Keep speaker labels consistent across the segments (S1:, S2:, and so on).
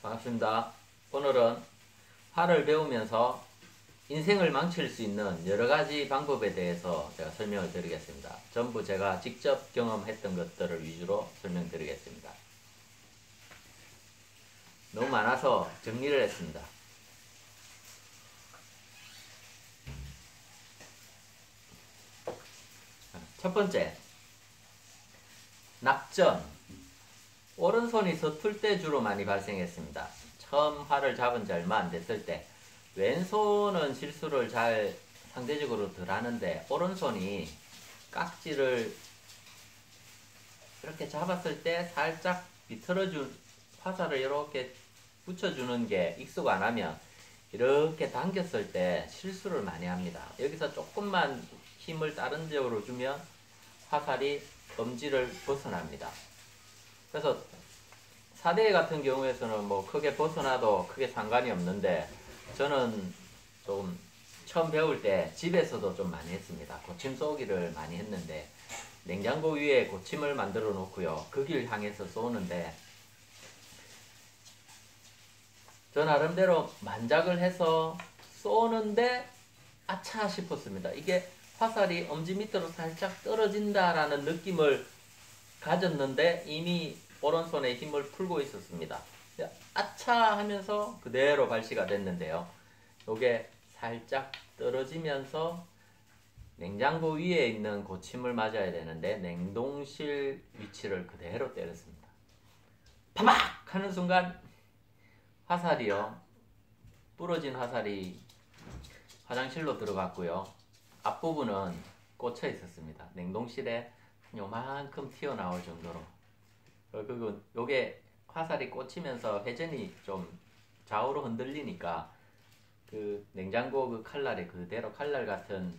S1: 반갑습니다. 오늘은 화를 배우면서 인생을 망칠 수 있는 여러 가지 방법에 대해서 제가 설명을 드리겠습니다. 전부 제가 직접 경험했던 것들을 위주로 설명드리겠습니다. 너무 많아서 정리를 했습니다. 첫 번째, 낙전. 오른손이 서툴 때 주로 많이 발생했습니다. 처음 화를 잡은 지 얼마 안 됐을 때 왼손은 실수를 잘 상대적으로 덜 하는데 오른손이 깍지를 이렇게 잡았을 때 살짝 비틀어준 화살을 이렇게 붙여주는 게 익숙 안 하면 이렇게 당겼을 때 실수를 많이 합니다. 여기서 조금만 힘을 다른 쪽으로 주면 화살이 엄지를 벗어납니다. 그래서 4대 같은 경우에서는 뭐 크게 벗어나도 크게 상관이 없는데 저는 좀 처음 배울 때 집에서도 좀 많이 했습니다. 고침 쏘기를 많이 했는데 냉장고 위에 고침을 만들어 놓고요. 그 길 향해서 쏘는데 저 나름대로 만작을 해서 쏘는데 아차 싶었습니다. 이게 화살이 엄지 밑으로 살짝 떨어진다라는 느낌을 가졌는데 이미 오른손에 힘을 풀고 있었습니다. 아차 하면서 그대로 발시가 됐는데요. 요게 살짝 떨어지면서 냉장고 위에 있는 고침을 맞아야 되는데 냉동실 위치를 그대로 때렸습니다. 파막 하는 순간 화살이요. 부러진 화살이 화장실로 들어갔고요. 앞부분은 꽂혀 있었습니다. 냉동실에 요만큼 튀어나올 정도로. 그리고 요게 화살이 꽂히면서 회전이 좀 좌우로 흔들리니까 그 냉장고 그 칼날이 그대로 칼날 같은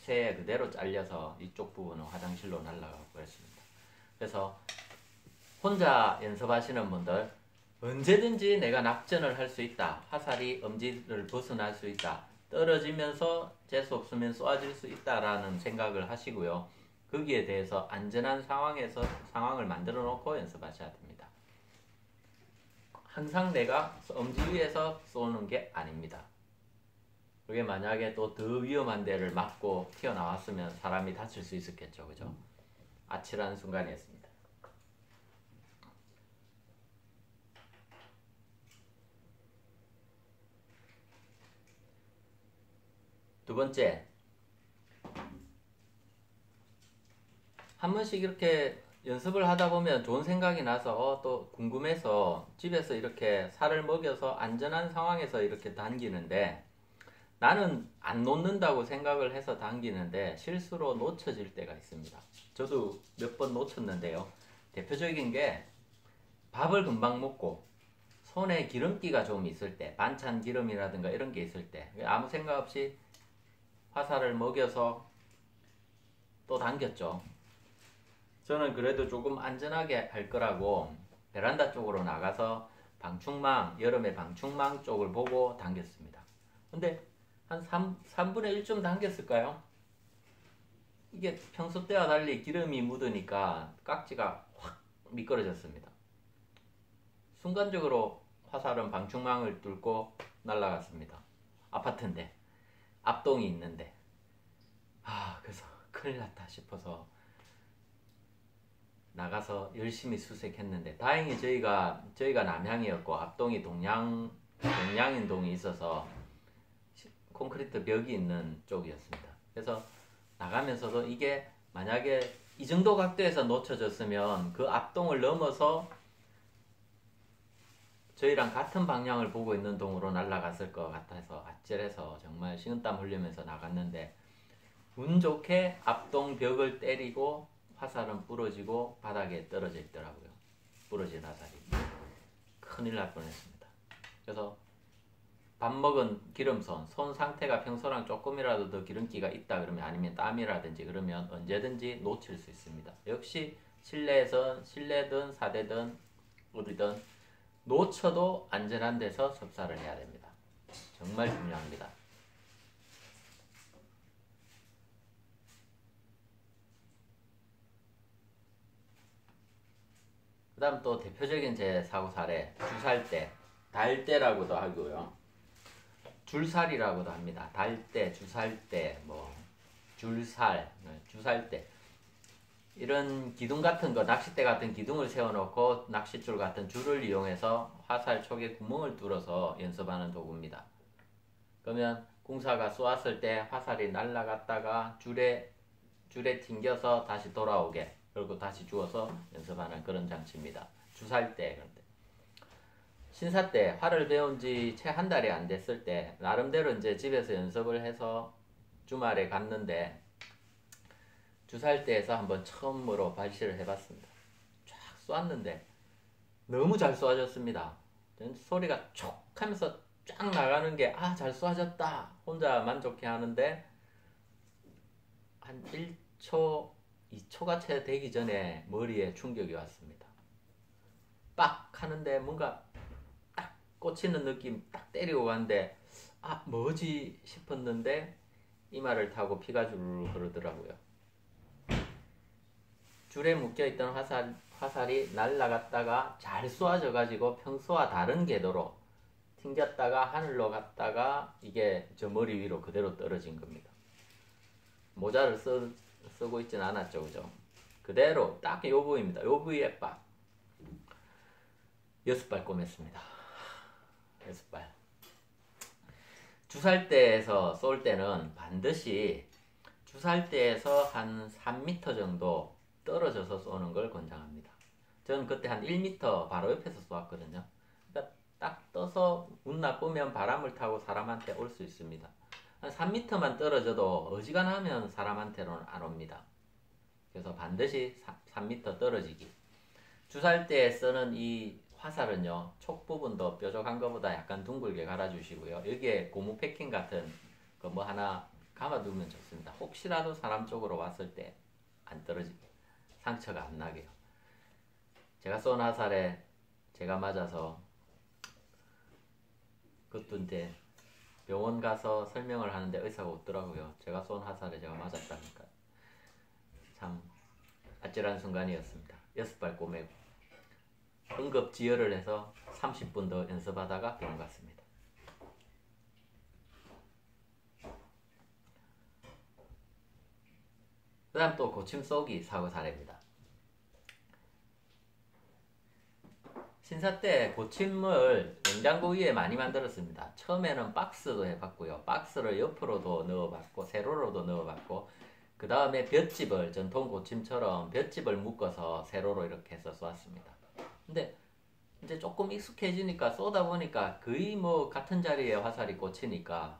S1: 쇠에 그대로 잘려서 이쪽 부분은 화장실로 날아가고 했습니다. 그래서 혼자 연습하시는 분들 언제든지 내가 낙전을 할 수 있다. 화살이 엄지를 벗어날 수 있다. 떨어지면서 재수 없으면 쏘아질 수 있다라는 생각을 하시고요. 거기에 대해서 안전한 상황을 만들어 놓고 연습하셔야 됩니다. 항상 내가 엄지 위에서 쏘는 게 아닙니다. 그게 만약에 또 더 위험한 데를 맞고 튀어나왔으면 사람이 다칠 수 있었겠죠. 그죠? 아찔한 순간이었습니다. 두 번째, 한 번씩 이렇게 연습을 하다 보면 좋은 생각이 나서 또 궁금해서 집에서 이렇게 살을 먹여서 안전한 상황에서 이렇게 당기는데 나는 안 놓는다고 생각을 해서 당기는데 실수로 놓쳐질 때가 있습니다. 저도 몇 번 놓쳤는데요. 대표적인 게 밥을 금방 먹고 손에 기름기가 좀 있을 때, 반찬 기름이라든가 이런 게 있을 때 아무 생각 없이 화살을 먹여서 또 당겼죠. 저는 그래도 조금 안전하게 할 거라고 베란다 쪽으로 나가서 방충망, 여름에 방충망 쪽을 보고 당겼습니다. 근데 한 3분의 1쯤 당겼을까요? 이게 평소 때와 달리 기름이 묻으니까 깍지가 확 미끄러졌습니다. 순간적으로 화살은 방충망을 뚫고 날아갔습니다. 아파트인데, 앞동이 있는데. 그래서 큰일 났다 싶어서 나가서 열심히 수색했는데 다행히 저희가 남향이었고 앞동이 동양인 동이 있어서 콘크리트 벽이 있는 쪽이었습니다. 그래서 나가면서도 이게 만약에 이 정도 각도에서 놓쳐졌으면 그 앞동을 넘어서 저희랑 같은 방향을 보고 있는 동으로 날아갔을 것 같아서 아찔해서 정말 식은땀 흘리면서 나갔는데 운 좋게 앞동 벽을 때리고 화살은 부러지고 바닥에 떨어져 있더라고요. 부러진 화살이. 큰일 날 뻔했습니다. 그래서 밥 먹은 기름손, 손 상태가 평소랑 조금이라도 더 기름기가 있다 그러면 아니면 땀이라든지 그러면 언제든지 놓칠 수 있습니다. 역시 실내든 사대든 어디든 놓쳐도 안전한 데서 섭사를 해야 됩니다. 정말 중요합니다. 그 다음 또 대표적인 제 사고 사례, 주살대, 달대라고도 하고요. 줄살이라고도 합니다. 달대, 주살대, 뭐 줄살, 주살대. 이런 기둥 같은 거, 낚싯대 같은 기둥을 세워놓고 낚싯줄 같은 줄을 이용해서 화살 촉에 구멍을 뚫어서 연습하는 도구입니다. 그러면 공사가 쏘았을 때 화살이 날아갔다가 줄에 튕겨서 다시 돌아오게, 그리고 다시 주워서 연습하는 그런 장치입니다. 주살대. 그런데 신사 때 활을 배운 지 채 한 달이 안 됐을 때 나름대로 이제 집에서 연습을 해서 주말에 갔는데 주살대에서 한번 처음으로 발시를 해봤습니다. 쫙 쏘았는데 너무 잘 쏘아졌습니다. 소리가 촉 하면서 쫙 나가는 게 잘 쏘아졌다 혼자 만족해 하는데 한 1초 2초가 채 되기 전에 머리에 충격이 왔습니다. 빡 하는데 뭔가 딱 꽂히는 느낌 딱 때리고 갔는데 뭐지 싶었는데 이마를 타고 피가 줄줄 흐르더라고요. 줄에 묶여있던 화살이 날아갔다가 잘 쏘아져 가지고 평소와 다른 궤도로 튕겼다가 하늘로 갔다가 이게 저 머리 위로 그대로 떨어진 겁니다. 모자를 쓰고 있진 않았죠, 그죠? 그대로 딱 요 부위입니다. 요 부위에 빡 6발 꿰맸습니다. 6발. 주살대에서 쏠 때는 반드시 주살대에서 한 3m 정도 떨어져서 쏘는 걸 권장합니다. 저는 그때 한 1m 바로 옆에서 쏘았거든요. 그러니까 딱 떠서 운 나쁘면 바람을 타고 사람한테 올 수 있습니다. 한 3m만 떨어져도 어지간하면 사람한테는 안 옵니다. 그래서 반드시 3m 떨어지기. 주살대에 쓰는 이 화살은요, 촉 부분도 뾰족한 것보다 약간 둥글게 갈아주시고요. 여기에 고무 패킹 같은 거 뭐 하나 감아두면 좋습니다. 혹시라도 사람 쪽으로 왔을 때 안 떨어지게, 상처가 안 나게요. 제가 쏜 화살에 제가 맞아서 그것도 이제 병원 가서 설명을 하는데 의사가 웃더라고요. 제가 쏜 화살에 제가 맞았다니까. 참 아찔한 순간이었습니다. 6발 꼬매고 응급지혈을 해서 30분 더 연습하다가 병원 갔습니다. 그 다음 또 고침 쏘기 사고 사례입니다. 신사 때 고침을 냉장고 위에 많이 만들었습니다. 처음에는 박스도 해봤고요. 박스를 옆으로도 넣어봤고 세로로도 넣어봤고 그 다음에 볏짚을 전통 고침처럼 볏짚을 묶어서 세로로 이렇게 해서 쏘았습니다. 근데 이제 조금 익숙해지니까 쏘다 보니까 거의 뭐 같은 자리에 화살이 꽂히니까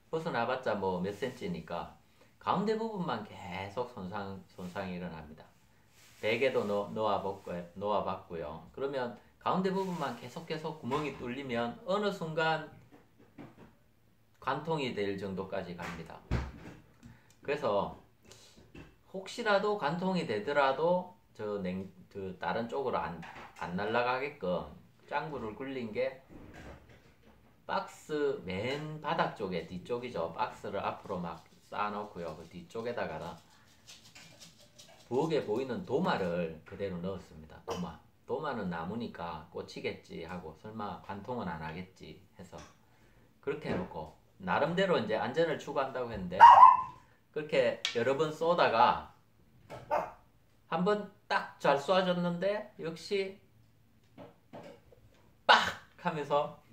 S1: 벗어나봤자 뭐 몇 센치니까 가운데 부분만 계속 손상이 일어납니다. 베개도 놓아봤고요. 그러면 가운데 부분만 계속 구멍이 뚫리면 어느 순간 관통이 될 정도까지 갑니다. 그래서 혹시라도 관통이 되더라도 다른 쪽으로 안 날아가게끔 짱구를 굴린 게 박스 맨 바닥 쪽에 뒤쪽이죠. 박스를 앞으로 막 쌓아놓고요. 그 뒤쪽에다가 부엌에 보이는 도마를 그대로 넣었습니다. 도마는 나무니까 꽂히겠지 하고 설마 관통은 안 하겠지 해서 그렇게 해놓고 나름대로 이제 안전을 추구한다고 했는데 그렇게 여러 번 쏘다가 한번 딱 잘 쏘아줬는데 역시 빡 하면서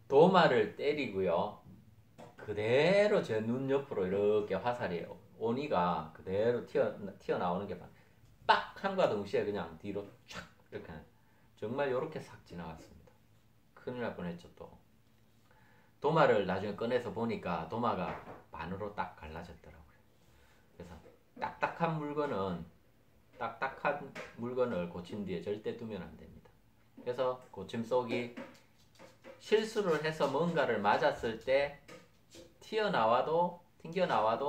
S1: 도마를 때리고요. 그대로 제 눈 옆으로 이렇게 화살이 오니가 그대로 튀어나오는 게 빡 한과 동시에 그냥 뒤로 촥 이렇게 정말 이렇게 싹 지나갔습니다. 큰일 날 뻔했죠. 또 도마를 나중에 꺼내서 보니까 도마가 반으로 딱 갈라졌더라고요. 그래서 딱딱한 물건을 고침 뒤에 절대 두면 안 됩니다. 그래서 고침 쏘기 실수를 해서 뭔가를 맞았을 때 튕겨나와도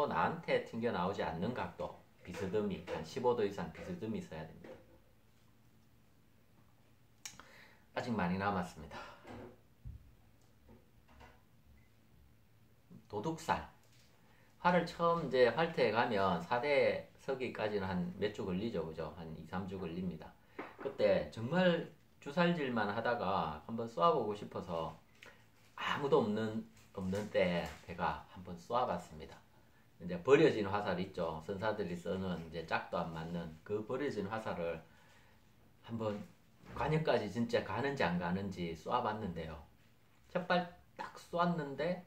S1: 나한테 튕겨나오지 않는 각도 비스듬히 한 15도 이상 비스듬히 써야 됩니다. 아직 많이 남았습니다. 도둑살. 활을 처음 이제 활터에 가면 서기까지는 한 몇 주 걸리죠, 그죠? 한 2, 3주 걸립니다. 그때 정말 주살질만 하다가 한번 쏘아보고 싶어서 아무도 없는 때 제가 한번 쏘아봤습니다. 이제 버려진 화살 있죠. 선사들이 쓰는 이제 짝도 안 맞는 그 버려진 화살을 한번 관역까지 진짜 가는지 안 가는지 쏘아봤는데요. 첫 발 딱 쏘았는데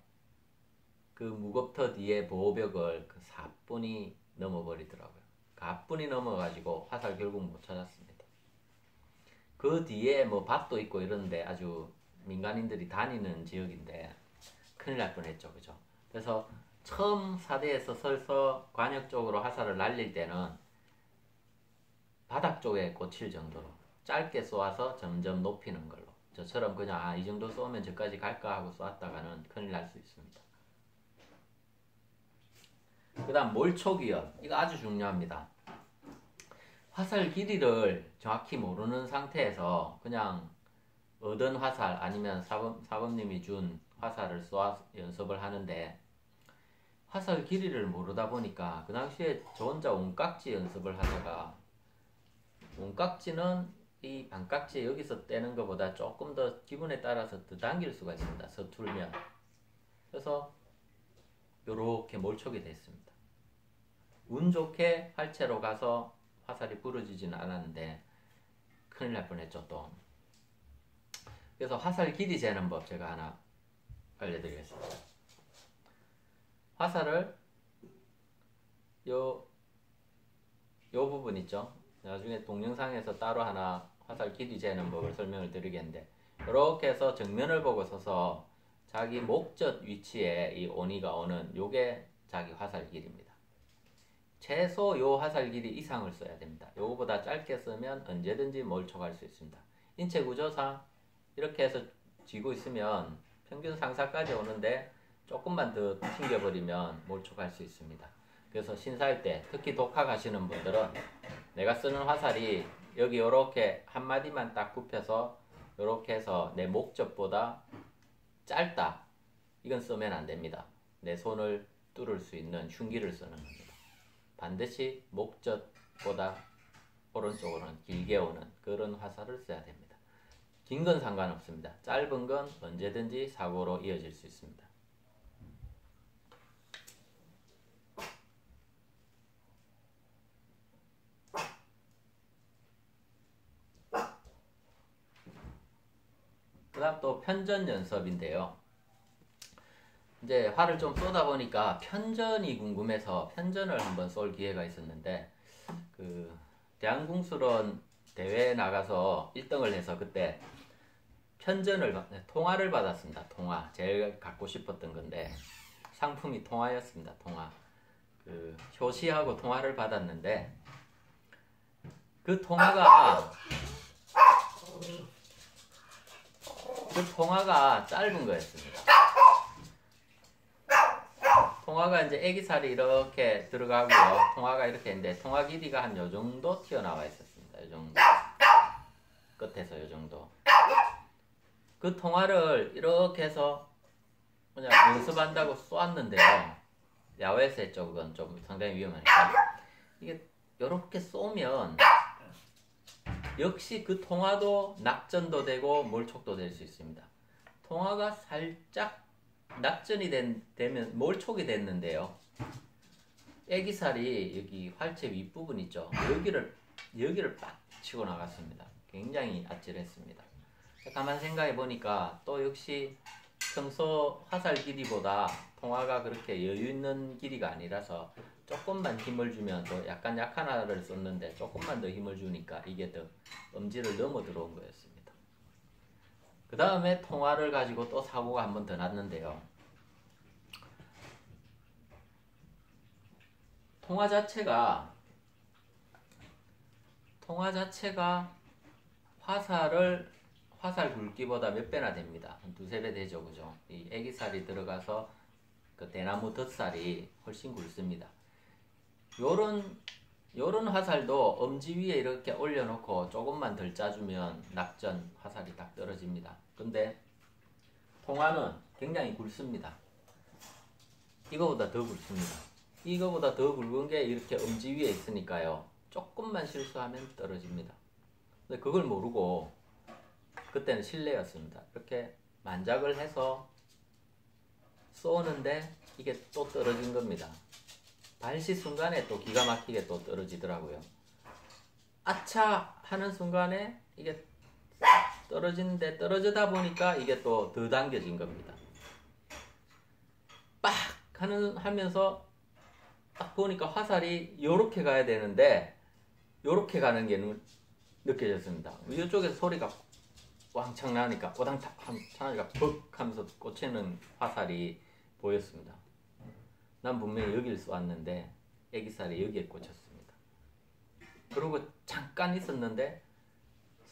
S1: 그 무겁터 뒤에 보호벽을 그 사뿐히 넘어버리더라고요. 가뿐히 넘어가지고 화살 결국 못 찾았습니다. 그 뒤에 뭐 밭도 있고 이런데 아주 민간인들이 다니는 지역인데 큰일 날 뻔했죠, 그죠? 그래서 처음 사대에서 서서 관역 쪽으로 화살을 날릴 때는 바닥 쪽에 꽂힐 정도로 짧게 쏘아서 점점 높이는 걸로. 저처럼 그냥 이 정도 쏘면 저까지 갈까 하고 쏘았다가는 큰일 날 수 있습니다. 그 다음 몰초기연, 이거 아주 중요합니다. 화살 길이를 정확히 모르는 상태에서 그냥 얻은 화살 아니면 사범님이 준 화살을 쏘아 연습을 하는데 화살 길이를 모르다 보니까 그 당시에 저 혼자 온깍지 연습을 하다가 온깍지는 이 반깍지 여기서 떼는 것보다 조금 더 기분에 따라서 더 당길 수가 있습니다. 서툴면. 그래서 요렇게 몰촉이 됐습니다. 운 좋게 활체로 가서 화살이 부러지지는 않았는데 큰일 날 뻔했죠 또. 그래서 화살 길이 재는 법 제가 하나 알려드리겠습니다. 화살을 요 부분 있죠. 나중에 동영상에서 따로 하나 화살 길이 재는 법을 설명을 드리겠는데 이렇게 해서 정면을 보고 서서 자기 목젖 위치에 이 온이가 오는 요게 자기 화살 길이입니다. 최소 요 화살 길이 이상을 써야 됩니다. 요거보다 짧게 쓰면 언제든지 몰촉할 수 있습니다. 인체 구조상 이렇게 해서 쥐고 있으면 평균 상사까지 오는데 조금만 더 튕겨버리면 몰촉할 수 있습니다. 그래서 신사일 때 특히 독학하시는 분들은 내가 쓰는 화살이 여기 요렇게 한 마디만 딱 굽혀서 요렇게 해서 내 목젖보다 짧다. 이건 쓰면 안 됩니다. 내 손을 뚫을 수 있는 흉기를 쓰는 겁니다. 반드시 목젖보다 오른쪽으로는 길게 오는 그런 화살을 써야 됩니다. 긴 건 상관없습니다. 짧은 건 언제든지 사고로 이어질 수 있습니다. 그 다음 또 편전 연습인데요. 이제 활을 좀 쏘다 보니까 편전이 궁금해서 편전을 한번 쏠 기회가 있었는데 그 대한궁술원 대회에 나가서 1등을 해서 그때 편전을 통화를 받았습니다. 통화 제일 갖고 싶었던 건데 상품이 통화였습니다. 통화 그 효시하고 통화를 받았는데 그 통화가 짧은 거였습니다. 통화가 이제 애기살이 이렇게 들어가고요. 통화가 이렇게 있는데 통화 길이가 한 요 정도 튀어나와 있었습니다. 요 정도. 끝에서 요 정도. 그 통화를 이렇게 해서 그냥 연습한다고 쏘았는데요. 야외에서 했죠. 그건 좀 상당히 위험하니까. 이게 요렇게 쏘면 역시 그 통화도 낙전도 되고 몰촉도 될 수 있습니다. 통화가 살짝 낙전이 되면 몰촉이 됐는데요. 애기살이 여기 활체 윗부분 있죠. 여기를 빡 치고 나갔습니다. 굉장히 아찔했습니다. 가만 생각해 보니까 또 역시 평소 화살 길이보다 통화가 그렇게 여유 있는 길이가 아니라서 조금만 힘을 주면 또 약간 약한 화를 썼는데 조금만 더 힘을 주니까 이게 더 엄지를 넘어 들어온 거였습니다. 그 다음에 통화를 가지고 또 사고가 한 번 더 났는데요. 통화 자체가 화살 굵기보다 몇 배나 됩니다. 한 두세 배 되죠, 그죠? 이 애기살이 들어가서 그 대나무 덧살이 훨씬 굵습니다. 요런 화살도 엄지 위에 이렇게 올려놓고 조금만 덜 짜주면 낙전 화살이 딱 떨어집니다. 근데 통화는 굉장히 굵습니다. 이거보다 더 굵습니다. 이거보다 더 굵은 게 이렇게 엄지 위에 있으니까요. 조금만 실수하면 떨어집니다. 근데 그걸 모르고 그때는 실내였습니다. 이렇게 만작을 해서 쏘는데 이게 또 떨어진 겁니다. 발시 순간에 또 기가 막히게 또 떨어지더라고요. 아차 하는 순간에 이게 떨어지는데 떨어지다 보니까 이게 또 더 당겨진 겁니다. 빡 하면서 딱 보니까 화살이 요렇게 가야 되는데 요렇게 가는 게 느껴졌습니다. 이쪽에서 소리가 왕창 나니까 오당탕 하니까 벅 하면서 꽂히는 화살이 보였습니다. 난 분명히 여기를 쏘았는데 애기살이 여기에 꽂혔습니다. 그리고 잠깐 있었는데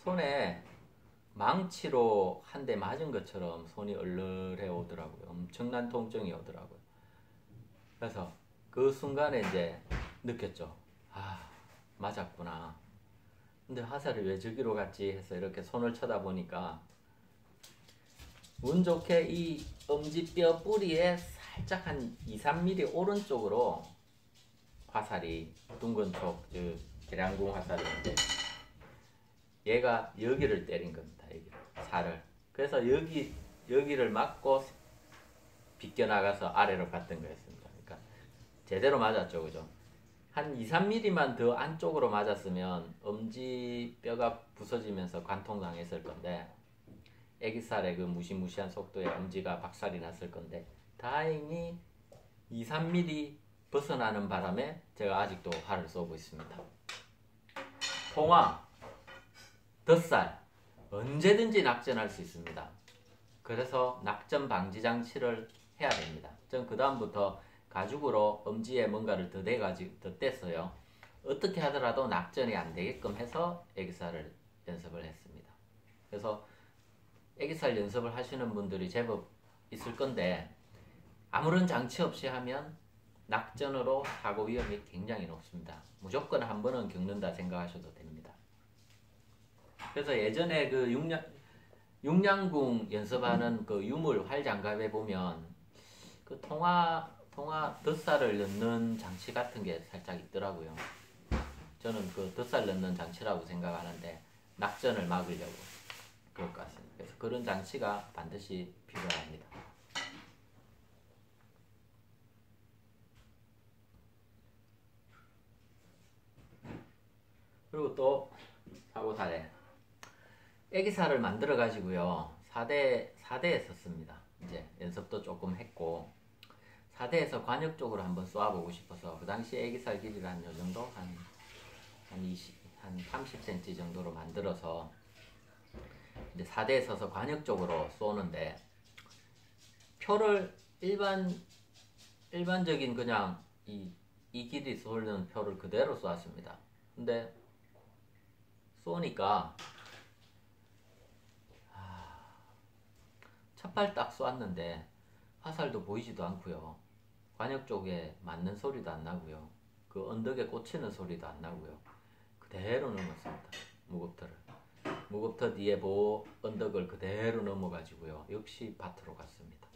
S1: 손에 망치로 한 대 맞은 것처럼 손이 얼얼해 오더라고요. 엄청난 통증이 오더라고요. 그래서 그 순간에 이제 느꼈죠. 아, 맞았구나. 근데 화살이 왜 저기로 갔지 해서 이렇게 손을 쳐다보니까 운 좋게 이 엄지뼈 뿌리에 살짝 한 2-3mm 오른쪽으로 화살이 둥근 쪽, 계량궁 화살인데 얘가 여기를 때린 겁니다. 여기를, 살을. 그래서 여기를 맞고 비껴나가서 아래로 갔던 거였습니다. 그러니까 제대로 맞았죠. 그죠? 한 2-3mm만 더 안쪽으로 맞았으면 엄지뼈가 부서지면서 관통당했을 건데 애기살의 그 무시무시한 속도에 엄지가 박살이 났을 건데 다행히 2-3mm 벗어나는 바람에 제가 아직도 활을 쏘고 있습니다. 통화, 덧살 언제든지 낙전할 수 있습니다. 그래서 낙전 방지 장치를 해야 됩니다. 전 그 다음부터 가죽으로 엄지에 뭔가를 더 뗐어요. 어떻게 하더라도 낙전이 안 되게끔 해서 애기살을 연습을 했습니다. 그래서 애기살 연습을 하시는 분들이 제법 있을 건데 아무런 장치 없이 하면 낙전으로 사고 위험이 굉장히 높습니다. 무조건 한 번은 겪는다 생각하셔도 됩니다. 그래서 예전에 그 육량궁 연습하는 그 유물 활장갑에 보면 그 통화 덧살을 넣는 장치 같은 게 살짝 있더라고요. 저는 그 덧살 넣는 장치라고 생각하는데 낙전을 막으려고 그럴 것 같습니다. 그래서 그런 장치가 반드시 필요합니다. 그리고 또 사고 사례. 애기살을 만들어 가지고요. 4대에 썼습니다. 이제 연습도 조금 했고 4대에서 관역 쪽으로 한번 쏘아보고 싶어서 그 당시 애기살 길이가 한 요 정도 한 30cm 정도로 만들어서 이제 4대에 서서 관역 쪽으로 쏘는데 표를 일반적인 그냥 이 길이 쏘는 표를 그대로 쏘았습니다. 근데 쏘니까 첫발 딱 쏘았는데 화살도 보이지도 않고요. 관역 쪽에 맞는 소리도 안 나고요. 그 언덕에 꽂히는 소리도 안 나고요. 그대로 넘었습니다. 무겁터 뒤에 언덕을 그대로 넘어가지고요. 역시 밭으로 갔습니다.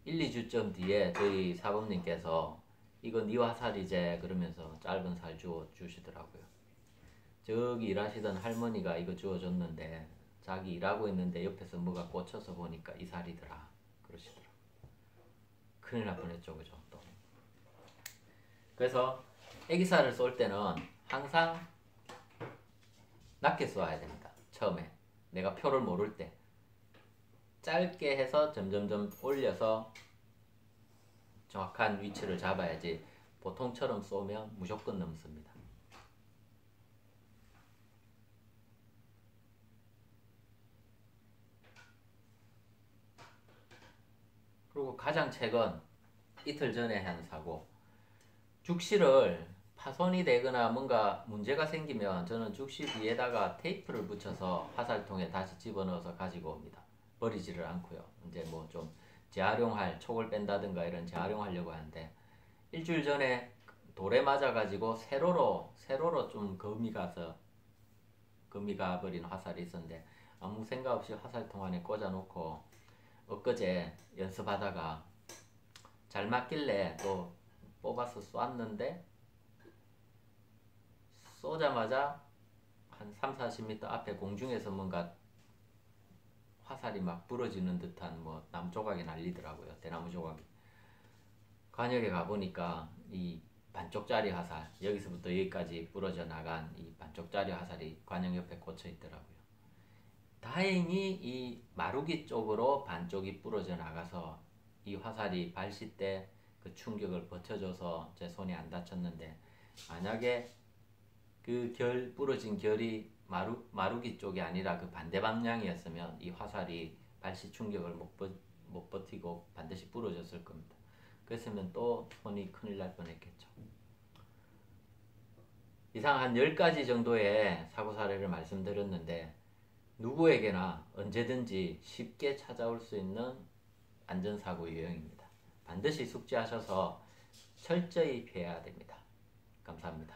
S1: 1-2주점 뒤에 저희 사범님께서 이거 네 화살이제 그러면서 짧은 살 주시더라고요. 저기 일하시던 할머니가 이거 주워줬는데 자기 일하고 있는데 옆에서 뭐가 꽂혀서 보니까 이 살이더라 그러시더라고요. 큰일 날 뻔했죠. 그죠? 또. 그래서 애기살을 쏠 때는 항상 낮게 쏘아야 됩니다. 처음에 내가 표를 모를 때 짧게 해서 점점점 올려서 정확한 위치를 잡아야지 보통처럼 쏘면 무조건 넘습니다. 그리고 가장 최근 이틀 전에 한 사고, 죽실을 파손이 되거나 뭔가 문제가 생기면 저는 죽실 뒤에다가 테이프를 붙여서 화살통에 다시 집어넣어서 가지고 옵니다. 버리지를 않고요. 이제 뭐 좀 재활용할, 촉을 뺀다든가 이런 재활용하려고 하는데 일주일 전에 돌에 맞아가지고 세로로 좀 금이 가버린 화살이 있었는데 아무 생각 없이 화살통 안에 꽂아놓고 엊그제 연습하다가 잘 맞길래 또 뽑아서 쏘았는데 쏘자마자 한 3, 40m 앞에 공중에서 뭔가 화살이 막 부러지는 듯한 뭐 나무 조각이 날리더라고요. 대나무 조각이. 관역에 가보니까 이 반쪽짜리 화살, 여기서부터 여기까지 부러져 나간 이 반쪽짜리 화살이 관역 옆에 꽂혀 있더라고요. 다행히 이 마루기 쪽으로 반쪽이 부러져 나가서 이 화살이 발시 때 그 충격을 버텨줘서 제 손이 안 다쳤는데, 만약에 그 부러진 결이 마루기 쪽이 아니라 그 반대 방향이었으면 이 화살이 발시 충격을 못 버티고 반드시 부러졌을 겁니다. 그랬으면 또 손이 큰일 날 뻔했겠죠. 이상 한 10가지 정도의 사고 사례를 말씀드렸는데, 누구에게나 언제든지 쉽게 찾아올 수 있는 안전사고 유형입니다. 반드시 숙지하셔서 철저히 피해야 됩니다. 감사합니다.